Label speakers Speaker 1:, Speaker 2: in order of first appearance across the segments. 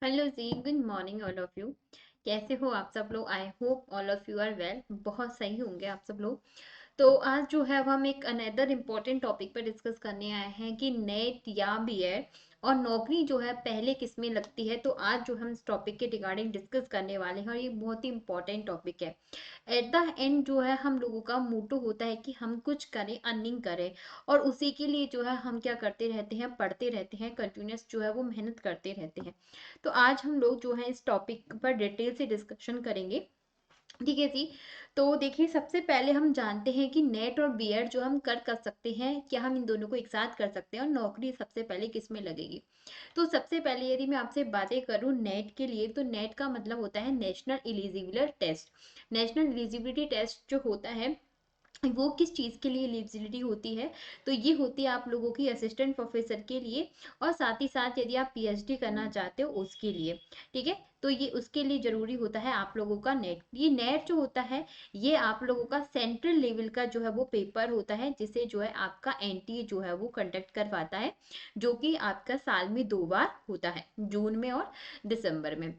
Speaker 1: Hello जी, good morning all of you. कैसे हो आप सब लोग? I hope all of you are well. बहुत सही होंगे आप सब लोग। तो आज जो है वो हम एक अनदर इम्पोर्टेंट टॉपिक पर डिस्कस करने आए हैं कि नेट या बीएड और नौकरी जो है पहले किस में लगती है। तो आज जो हम इस टॉपिक के रिगार्डिंग डिस्कस करने वाले हैं और ये बहुत ही इम्पोर्टेंट टॉपिक है। एट द एंड जो है हम लोगों का मोटो होता है कि हम कुछ करें, अर्निंग करें, और उसी के लिए जो है हम क्या करते रहते हैं, पढ़ते रहते हैं, कंटिन्यूस जो है वो मेहनत करते रहते हैं। तो आज हम लोग जो है इस टॉपिक पर डिटेल से डिस्कशन करेंगे। ठीक है जी। तो देखिए, सबसे पहले हम जानते हैं कि नेट और बीएड जो हम कर सकते हैं, क्या हम इन दोनों को एक साथ कर सकते हैं और नौकरी सबसे पहले किस में लगेगी। तो सबसे पहले यदि मैं आपसे बातें करूं नेट के लिए, तो नेट का मतलब होता है national eligibility test. National eligibility test जो होता है वो किस चीज़ के लिए एलिजिबिलिटी होती है? तो ये होती है आप लोगों की असिस्टेंट प्रोफेसर के लिए, और साथ ही साथ यदि आप पीएचडी करना चाहते हो उसके लिए। ठीक है। तो ये उसके लिए जरूरी होता है आप लोगों का नेट। ये नेट जो होता है ये आप लोगों का सेंट्रल लेवल का जो है वो पेपर होता है, जिसे जो है आपका एनटीए जो है वो कंडक्ट करवाता है, जो कि आपका साल में 2 बार होता है, जून में और दिसंबर में।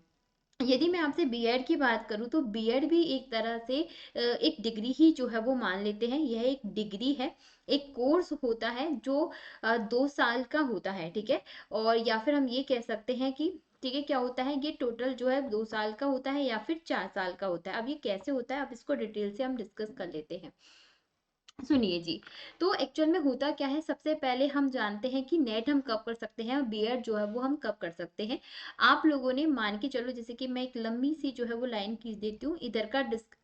Speaker 1: यदि मैं आपसे बीएड की बात करूं, तो बीएड भी एक तरह से एक डिग्री ही जो है वो मान लेते हैं। यह एक डिग्री है, एक कोर्स होता है जो 2 साल का होता है। ठीक है। और या फिर हम ये कह सकते हैं कि ठीक है, क्या होता है, ये टोटल जो है 2 साल का होता है या फिर 4 साल का होता है। अब ये कैसे होता है, अब इसको डिटेल से हम डिस्कस कर लेते हैं। सुनिए जी। तो एक्चुअल में होता क्या है, सबसे पहले हम जानते हैं कि नेट हम कब कर सकते हैं और बीएड जो है वो हम कब कर सकते हैं। आप लोगों ने मान के चलो, जैसे कि मैं एक लंबी सी जो है वो लाइन खींच देती हूँ,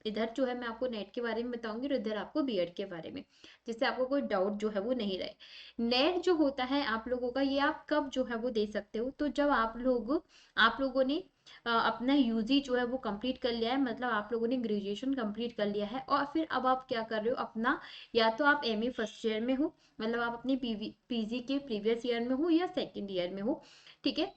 Speaker 1: इधर जो है मैं आपको नेट के बारे में बताऊंगी और इधर आपको बीएड के बारे में, जिससे आपको कोई डाउट जो है वो नहीं रहे। नेट जो होता है आप लोगों का, ये आप कब जो है वो दे सकते हो, तो जब आप लोगों ने अपना यूजी जो है वो कंप्लीट कर लिया है, मतलब आप लोगों ने ग्रेजुएशन कंप्लीट कर लिया है, और फिर अब आप क्या कर रहे हो अपना, या तो आप एमए फर्स्ट ईयर में हो, मतलब आप अपनी पीजी के प्रीवियस ईयर में हो या सेकंड ईयर में हो। ठीक है।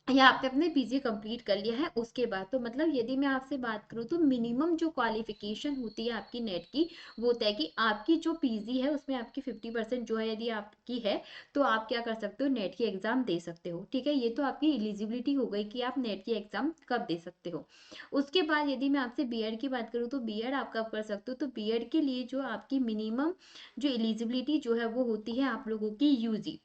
Speaker 1: या आपने अपने पीजी कंप्लीट कर लिया है उसके बाद, तो मतलब यदि मैं आपसे बात करूं, तो मिनिमम जो क्वालिफिकेशन होती है आपकी नेट की, वो होता है कि आपकी जो पीजी है उसमें आपकी 50% जो है यदि आपकी है, तो आप क्या कर सकते हो, नेट की एग्जाम दे सकते हो। ठीक है। ये तो आपकी एलिजिबिलिटी हो गई कि आप नेट की एग्जाम कब दे सकते हो। उसके बाद यदि मैं आपसे बीएड की बात करूँ, तो बीएड आप कब कर सकते हो, तो बीएड के लिए जो आपकी मिनिमम जो एलिजिबिलिटी जो है वो होती है आप लोगों की यूजी।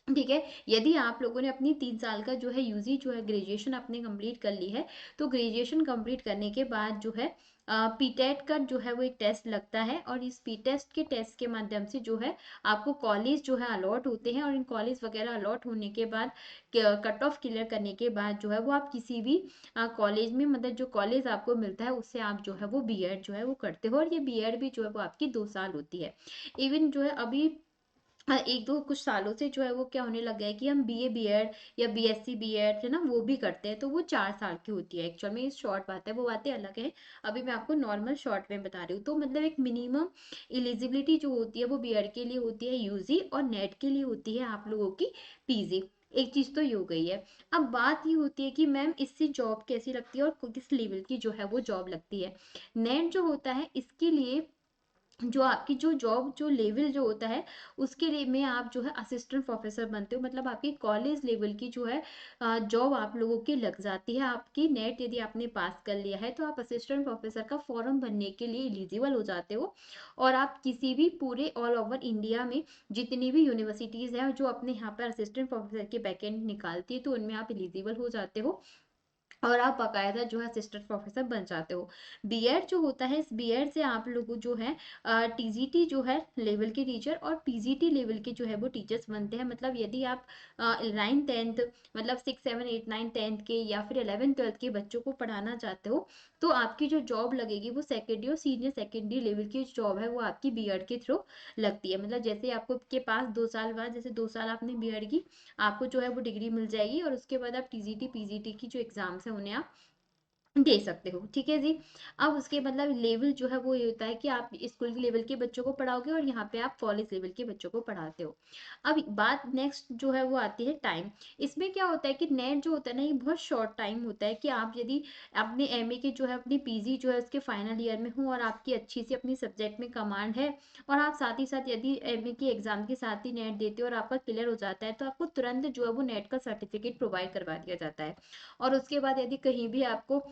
Speaker 1: ठीक है। यदि आप लोगों ने अपनी 3 साल का जो है यूजी जो है ग्रेजुएशन अपने कंप्लीट कर ली है, तो ग्रेजुएशन कंप्लीट करने के बाद जो है पीटेट का जो है वो एक टेस्ट लगता है, और इस पी टेस्ट के टेस्ट के माध्यम से जो है आपको कॉलेज जो है अलॉट होते हैं, और इन कॉलेज वगैरह अलॉट होने के बाद, कट ऑफ क्लियर करने के बाद जो है वो आप किसी भी कॉलेज में, मतलब जो कॉलेज आपको मिलता है उससे आप जो है वो बीएड जो है वो करते हो, और ये बीएड भी जो है वो आपकी 2 साल होती है। इवन जो है अभी एक दो कुछ सालों से जो है वो क्या होने लग गया है कि हम बीए बीएड या बीएससी बीएड है ना, वो भी करते हैं, तो वो 4 साल की होती है। एक्चुअल में ये शॉर्ट बात है, वो बातें अलग है। अभी मैं आपको नॉर्मल शॉर्ट में बता रही हूँ। तो मतलब एक मिनिमम एलिजिबिलिटी जो होती है वो बीएड के लिए होती है यूजी, और नेट के लिए होती है आप लोगों की पीजी। एक चीज तो ये हो गई है। अब बात ये होती है कि मैम इससे जॉब कैसी लगती है और किस लेवल की जो है वो जॉब लगती है। नेट जो होता है इसके लिए जो आपकी जो जॉब जो लेवल जो होता है, उसके लिए में आप जो है असिस्टेंट प्रोफेसर बनते हो, मतलब आपकी कॉलेज लेवल की जो है जॉब आप लोगों की लग जाती है। आपकी नेट यदि आपने पास कर लिया है, तो आप असिस्टेंट प्रोफेसर का फॉर्म भरने के लिए एलिजिबल हो जाते हो, और आप किसी भी पूरे ऑल ओवर इंडिया में जितनी भी यूनिवर्सिटीज़ हैं जो अपने यहाँ पर असिस्टेंट प्रोफेसर के वैकेंट निकालती है, तो उनमें आप एलिजिबल हो जाते हो, और आप बाकायदा जो है असिस्टेंट प्रोफेसर बन जाते हो। बीएड जो होता है, इस बीएड से आप लोग जो है टीजीटी जो है लेवल के टीचर और पीजीटी लेवल के जो है वो टीचर्स बनते हैं। मतलब यदि आप 9th 10th, मतलब 6 7 8 9 10th के या फिर 11th 12th के बच्चों को पढ़ाना चाहते हो, तो आपकी जो जॉब लगेगी वो सेकेंडरी और सीनियर सेकेंडरी लेवल की जॉब है, वो आपकी बीएड के थ्रू लगती है। मतलब जैसे आपको के पास 2 साल बाद, जैसे 2 साल आपने बीएड की, आपको जो है वो डिग्री मिल जाएगी, और उसके बाद आप टीजीटी पीजीटी की जो एग्जाम्स है उन्हें आप दे सकते हो, ठीक है जी। अब उसके मतलब लेवल जो है वो ये होता है कि आप स्कूल के लेवल के बच्चों को पढ़ाओगे और यहाँ पे आप कॉलेज लेवल के बच्चों को पढ़ाते हो। अब बात नेक्स्ट जो है वो आती है टाइम। इसमें क्या होता है कि नेट जो होता है ना, ये बहुत शॉर्ट टाइम होता है कि आप यदि अपने एमए के जो है अपनी पीजी जो है उसके फाइनल ईयर में हो और आपकी अच्छी सी अपनी सब्जेक्ट में कमांड है, और आप साथ ही साथ यदि एमए की एग्जाम के साथ ही नेट देते हो और आपका क्लियर हो जाता है, तो आपको तुरंत जो है वो नेट का सर्टिफिकेट प्रोवाइड करवा दिया जाता है। और उसके बाद यदि कहीं भी आपको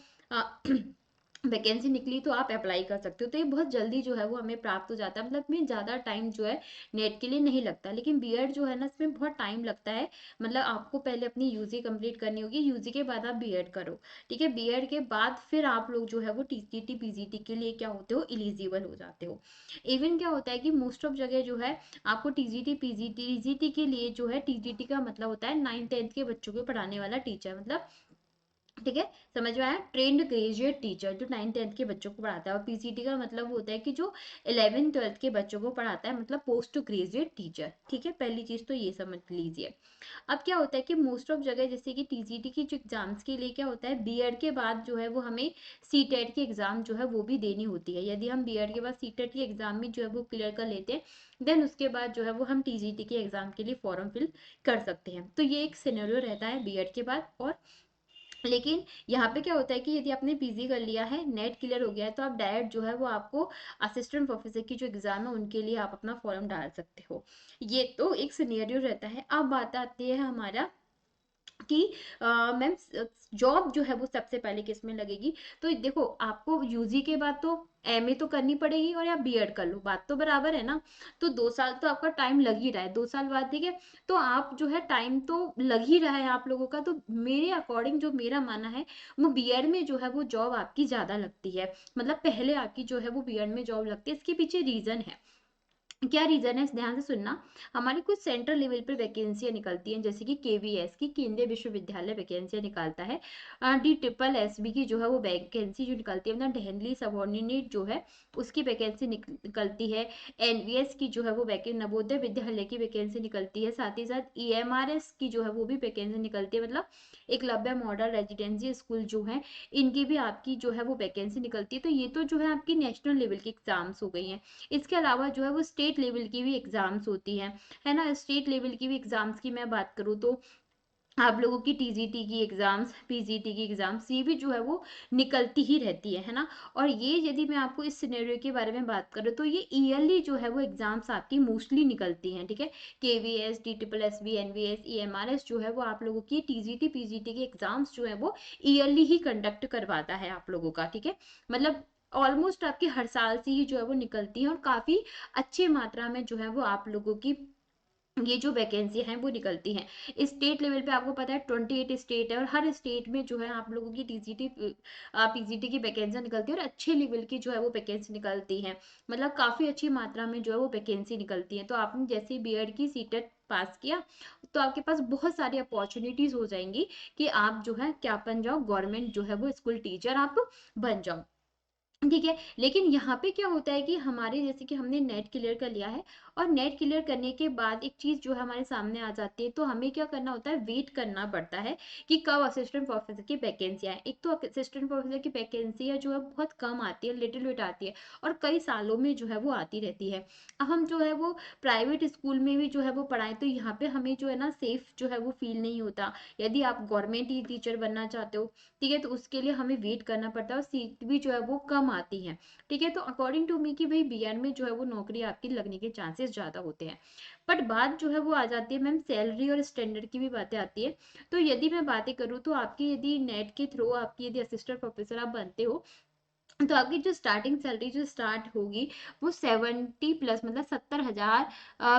Speaker 1: वैकेंसी निकली तो आप अप्लाई कर सकते हो, तो ये बहुत जल्दी जो है वो हमें प्राप्त हो जाता है, मतलब में ज़्यादा टाइम जो है नेट के लिए नहीं लगता। लेकिन बीएड जो है ना, इसमें बहुत टाइम लगता है। मतलब आपको पहले अपनी यूजी कंप्लीट करनी होगी, यूजी के बाद आप बीएड करो, ठीक है। बीएड के बाद फिर आप लोग जो है वो टीजीटी पीजीटी के लिए क्या होते हो, इलिजिबल हो जाते हो। इवन क्या होता है कि मोस्ट ऑफ जगह जो है आपको टीजीटी पीजीटी टीजीटी के लिए जो है, टीजीटी का मतलब होता है 9th 10th के बच्चों को पढ़ाने वाला टीचर, मतलब ठीक है, समझ में आया, ट्रेंड ग्रेजुएट टीचर जो 9th 10th के बच्चों को पढ़ाता है। और पीसीटी का मतलब होता है कि जो 11th 12th के बच्चों को पढ़ाता है, मतलब पोस्ट ग्रेजुएट टीचर, ठीक है। पहली चीज तो ये समझ लीजिए। अब क्या होता है कि मोस्ट ऑफ जगह जैसे कि टीजीटी की जो एग्जाम्स के लिए क्या होता है, बीएड के बाद जो है वो हमें सीटेट की एग्जाम जो है वो भी देनी होती है। यदि हम बीएड के बाद सीटेट की एग्जाम में जो है वो क्लियर कर लेते हैं, देन उसके बाद जो है वो हम टीजीटी की एग्जाम के लिए फॉर्म फिल कर सकते हैं। तो ये एक सिनेरियो रहता है बीएड के बाद। और लेकिन यहाँ पे क्या होता है कि यदि आपने पीजी कर लिया है, नेट क्लियर हो गया है, तो आप डायरेक्ट जो है वो आपको असिस्टेंट प्रोफेसर की जो एग्जाम है उनके लिए आप अपना फॉर्म डाल सकते हो। ये तो एक सिनेरियो रहता है। अब बात आती है हमारा कि मैम जॉब जो है वो सबसे पहले किस में लगेगी। तो देखो, आपको यूजी के बाद तो एमए तो करनी पड़ेगी और या बीएड कर लो, बात तो बराबर है ना। तो 2 साल तो आपका टाइम लग ही रहा है, 2 साल बाद, ठीक है। तो आप जो है टाइम तो लग ही रहा है आप लोगों का, तो मेरे अकॉर्डिंग जो मेरा मानना है, वो बीएड में जो है वो जॉब आपकी ज्यादा लगती है। मतलब पहले आपकी जो है वो बीएड में जॉब लगती है। इसके पीछे रीजन है, क्या रीजन है, ध्यान से सुनना। हमारी कुछ सेंट्रल लेवल पर वैकेंसियां निकलती हैं, जैसे कि केवीएस की, केंद्रीय विश्वविद्यालय वैकेंसियां निकालता है। डी ट्रिपल एस बी की जो है वो वैकेंसी जो निकलती है, मतलब दिल्ली सबऑर्डिनेट जो है उसकी वैकेंसी निकलती है। एनवीएस की जो है वो वैकेंसी, नवोदय विद्यालय की वैकेंसी निकलती है। साथ ही साथ ईएमआरएस की जो है वो भी वैकेंसी निकलती है, मतलब एकलव्य मॉडल रेजिडेंसी स्कूल जो है, इनकी भी आपकी जो है वो वैकेंसी निकलती है। तो ये तो जो है आपकी नेशनल लेवल की एग्जाम्स हो गई हैं। इसके अलावा जो है वो स्टेट लेवल की भी एग्जाम्स होती हैं, है ना। स्टेट लेवल की भी एग्जाम्स की मैं बात करूँ तो आप लोगों की टीजीटी की एग्जाम्स, पीजीटी की एग्जाम्स, ये भी जो है वो निकलती ही रहती है ना। और ये यदि मैं आपको इस सिनेरियो के बारे में बात करूँ तो ये ईयरली जो है वो एग्जाम्स आपकी मोस्टली निकलती हैं, ठीक है। KVS, D triple S B, NVS, EMRS जो है वो आप लोगों की टीजीटी पीजीटी की एग्जाम्स जो है वो ईयरली ही कंडक्ट करवाता है आप लोगों का, ठीक है। मतलब ऑलमोस्ट आपकी हर साल से ही जो है वो निकलती है, और काफी अच्छी मात्रा में जो है वो आप लोगों की ये जो वैकेंसी हैं वो निकलती हैं। स्टेट लेवल पे आपको पता है 28 स्टेट है, और हर स्टेट में जो है आप लोगों की टीजीटी पीजीटी की वैकेंसी निकलती है, और अच्छे लेवल की जो है वो वैकेंसी निकलती है। मतलब काफी अच्छी मात्रा में जो है वो वैकेंसी निकलती है। तो आपने जैसे बीएड की सीटेट पास किया, तो आपके पास बहुत सारी अपॉर्चुनिटीज हो जाएंगी कि आप जो है क्या बन जाओ, गवर्नमेंट जो है वो स्कूल टीचर आप बन जाओ, ठीक है। लेकिन यहाँ पे क्या होता है कि हमारे जैसे कि हमने नेट क्लियर कर लिया है, और नेट क्लियर करने के बाद एक चीज जो है हमारे सामने आ जाती है, तो हमें क्या करना होता है, वेट करना पड़ता है कि कब असिस्टेंट प्रोफेसर की वैकेंसी आए। एक तो असिस्टेंट प्रोफेसर की वैकेंसी है जो है बहुत कम आती है, लिटिल बिट आती है, और कई सालों में जो है वो आती रहती है। अब हम जो है वो प्राइवेट स्कूल में भी जो है वो पढ़ाएं, तो यहाँ पे हमें जो है ना सेफ जो है वो फील नहीं होता। यदि आप गवर्नमेंट ही टीचर बनना चाहते हो, ठीक है, तो उसके लिए हमें वेट करना पड़ता है, और सीट भी जो है वो कम आती है, ठीक है। तो अकॉर्डिंग टू मी कि भाई बीएड में जो है वो नौकरी आपकी लगने के चांसेस ज्यादा होते हैं। बट बात जो है वो आ जाती है मैम सैलरी और स्टैंडर्ड की भी बातें आती है। तो यदि मैं बातें करूँ तो आपकी यदि नेट के थ्रू आपकी यदि असिस्टेंट प्रोफेसर आप बनते हो, तो आपकी जो स्टार्टिंग सैलरी जो स्टार्ट होगी वो 70 प्लस, मतलब 70,000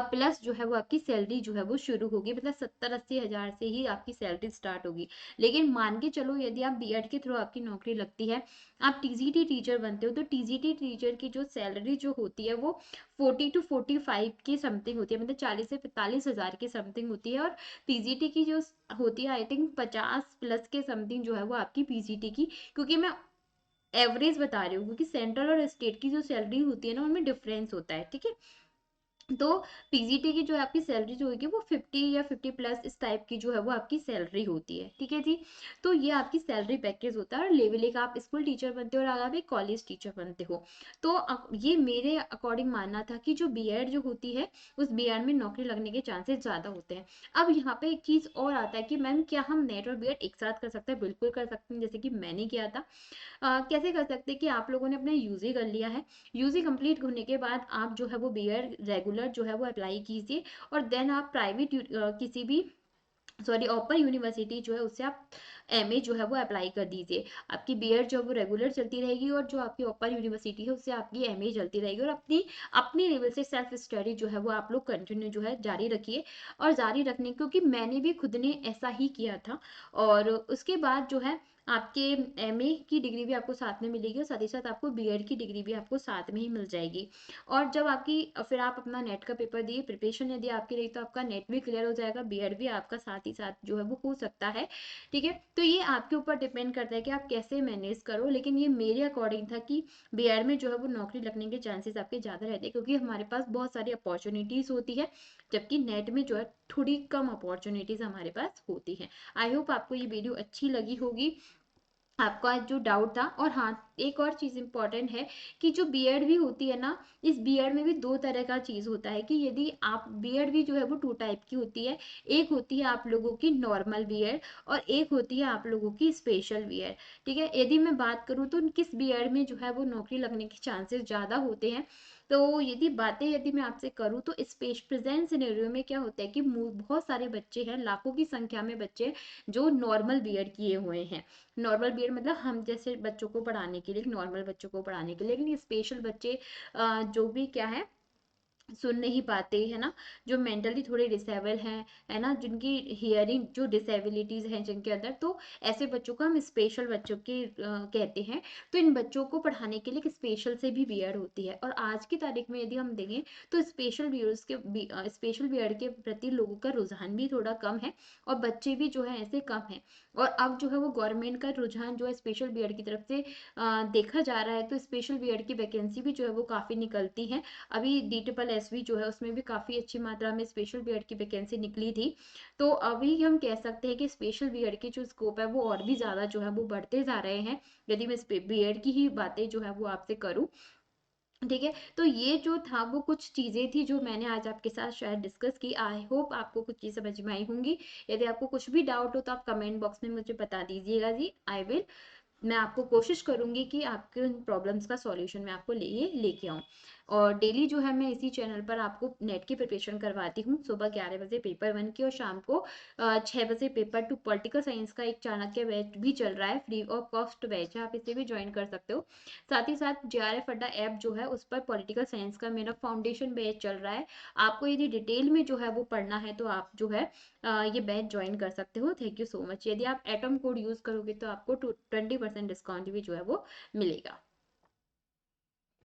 Speaker 1: प्लस जो है वो आपकी सैलरी जो है वो शुरू होगी, मतलब 70-80 हज़ार से ही आपकी सैलरी स्टार्ट होगी। लेकिन मान के चलो यदि आप बीएड के थ्रू आपकी नौकरी लगती है, आप टीजीटी टीचर बनते हो, तो टीजीटी टीचर की जो सैलरी जो होती है वो 40 to 45 के समथिंग होती है, मतलब 40 से 45 हज़ार के समथिंग होती है। और पीजीटी की जो होती है आई थिंक 50 प्लस के समथिंग जो है वो आपकी पीजीटी की, क्योंकि मैं एवरेज बता रही हूँ, क्योंकि सेंट्रल और स्टेट की जो सैलरी होती है ना उनमें डिफरेंस होता है, ठीक है। तो पीजीटी की जो है आपकी सैलरी जो होगी वो 50 या 50 प्लस इस टाइप की जो है वो आपकी सैलरी होती है, ठीक है जी। तो ये आपकी सैलरी पैकेज होता है, और लेवल एक आप स्कूल टीचर बनते हो और अगर आप एक कॉलेज टीचर बनते हो। तो ये मेरे अकॉर्डिंग मानना था कि जो बीएड जो होती है, उस बीएड में नौकरी लगने के चांसेस ज़्यादा होते हैं। अब यहाँ पे एक चीज़ और आता है कि मैम क्या हम नेट और बीएड एक साथ कर सकते हैं? बिल्कुल कर सकते हैं, जैसे कि मैंने किया था। कैसे कर सकते हैं कि आप लोगों ने अपना यूजी कर लिया है, यूजी कंप्लीट होने के बाद आप जो है वो बीएड रेगुलर जो है वो अप्लाई कीजिए, और देन आप प्राइवेट किसी भी, सॉरी, ओपन यूनिवर्सिटी जो है उससे आप एमए जो है वो अप्लाई कर दीजिए। आपकी बीएड जो है वो रेगुलर चलती रहेगी, और जो आपकी ओपन यूनिवर्सिटी है उससे आपकी एमए चलती रहेगी, और अपनी अपनी लेवल से सेल्फ स्टडी जो है वो आप लोग कंटिन्यू जो है जारी रखिए। और जारी रखने, क्योंकि मैंने भी खुद ने ऐसा ही किया था, और उसके बाद जो है आपके एमए की डिग्री भी आपको साथ में मिलेगी, और साथ ही साथ आपको बीएड की डिग्री भी आपको साथ में ही मिल जाएगी। और जब आपकी फिर आप अपना नेट का पेपर दिए, प्रिपरेशन यदि आपकी रही, तो आपका नेट भी क्लियर हो जाएगा, बीएड भी आपका साथ ही साथ जो है वो हो सकता है, ठीक है। तो ये आपके ऊपर डिपेंड करता है कि आप कैसे मैनेज करो, लेकिन ये मेरे अकॉर्डिंग था कि बीएड में जो है वो नौकरी लगने के चांसेस आपके ज़्यादा रहते हैं, क्योंकि हमारे पास बहुत सारी अपॉर्चुनिटीज़ होती है, जबकि नेट में जो है थोड़ी कम अपॉर्चुनिटीज़ हमारे पास होती हैं। आई होप आपको ये वीडियो अच्छी लगी होगी, आपका जो डाउट था। और हाँ, एक और चीज़ इम्पॉर्टेंट है कि जो बीएड भी होती है ना, इस बीएड में भी दो तरह का चीज़ होता है कि यदि आप बीएड भी जो है वो टू टाइप की होती है। एक होती है आप लोगों की नॉर्मल बीएड, और एक होती है आप लोगों की स्पेशल बीएड, ठीक है। यदि मैं बात करूँ तो किस बीएड में जो है वो नौकरी लगने के चांसेस ज़्यादा होते हैं, तो यदि मैं आपसे करूँ तो प्रेजेंट सिनेरियो में क्या होता है कि बहुत सारे बच्चे हैं, लाखों की संख्या में बच्चे जो नॉर्मल बीएड किए हुए हैं। नॉर्मल बीएड मतलब हम जैसे बच्चों को पढ़ाने के लिए, नॉर्मल बच्चों को पढ़ाने के लिए, लेकिन स्पेशल बच्चे जो भी क्या है, सुन नहीं पाते, है ना, जो मेंटली थोड़े डिसेबल हैं, है ना, जिनकी हियरिंग जो डिसेबिलिटीज हैं जिनके अंदर, तो ऐसे बच्चों को हम स्पेशल बच्चों के कहते हैं। तो इन बच्चों को पढ़ाने के लिए एक स्पेशल से भी बीएड होती है, और आज की तारीख में यदि हम देखें तो स्पेशल बीएड के प्रति लोगों का रुझान भी थोड़ा कम है, और बच्चे भी जो है ऐसे कम है। और अब जो है वो गवर्नमेंट का रुझान जो है स्पेशल बीएड की तरफ से देखा जा रहा है, तो स्पेशल बीएड की वैकेंसी भी जो है वो काफ़ी निकलती है। अभी DSSB जो है उसमें भी काफ़ी अच्छी मात्रा में स्पेशल बीएड की वैकेंसी निकली थी। तो अभी हम कह सकते हैं कि स्पेशल बीएड के जो स्कोप है वो और भी ज़्यादा जो है वो बढ़ते जा रहे हैं, यदि मैं बीएड की ही बातें जो है वो आपसे करूँ, ठीक है। तो ये जो था वो कुछ चीज़ें थी जो मैंने आज आपके साथ शायद डिस्कस की। आई होप आपको कुछ चीज़ समझ में आई होंगी। यदि आपको कुछ भी डाउट हो तो आप कमेंट बॉक्स में मुझे बता दीजिएगा जी। आई विल, मैं आपको कोशिश करूंगी कि आपके उन प्रॉब्लम्स का सॉल्यूशन मैं आपको लेके आऊँ। और डेली जो है मैं इसी चैनल पर आपको नेट की प्रिपरेशन करवाती हूँ। सुबह 11 बजे पेपर 1 की, और शाम को 6 बजे पेपर 2 पॉलिटिकल साइंस का एक चाणक्य बैच भी चल रहा है, फ्री ऑफ कॉस्ट बैच है, आप इसे भी ज्वाइन कर सकते हो। साथ ही साथ JRF अड्डा ऐप जो है उस पर पॉलिटिकल साइंस का मेरा फाउंडेशन बैच चल रहा है। आपको यदि डिटेल में जो है वो पढ़ना है तो आप जो है ये बैच ज्वाइन कर सकते हो। Thank you so much. यदि आप एटम कोड यूज़ करोगे तो आपको 20% डिस्काउंट भी जो है वो मिलेगा।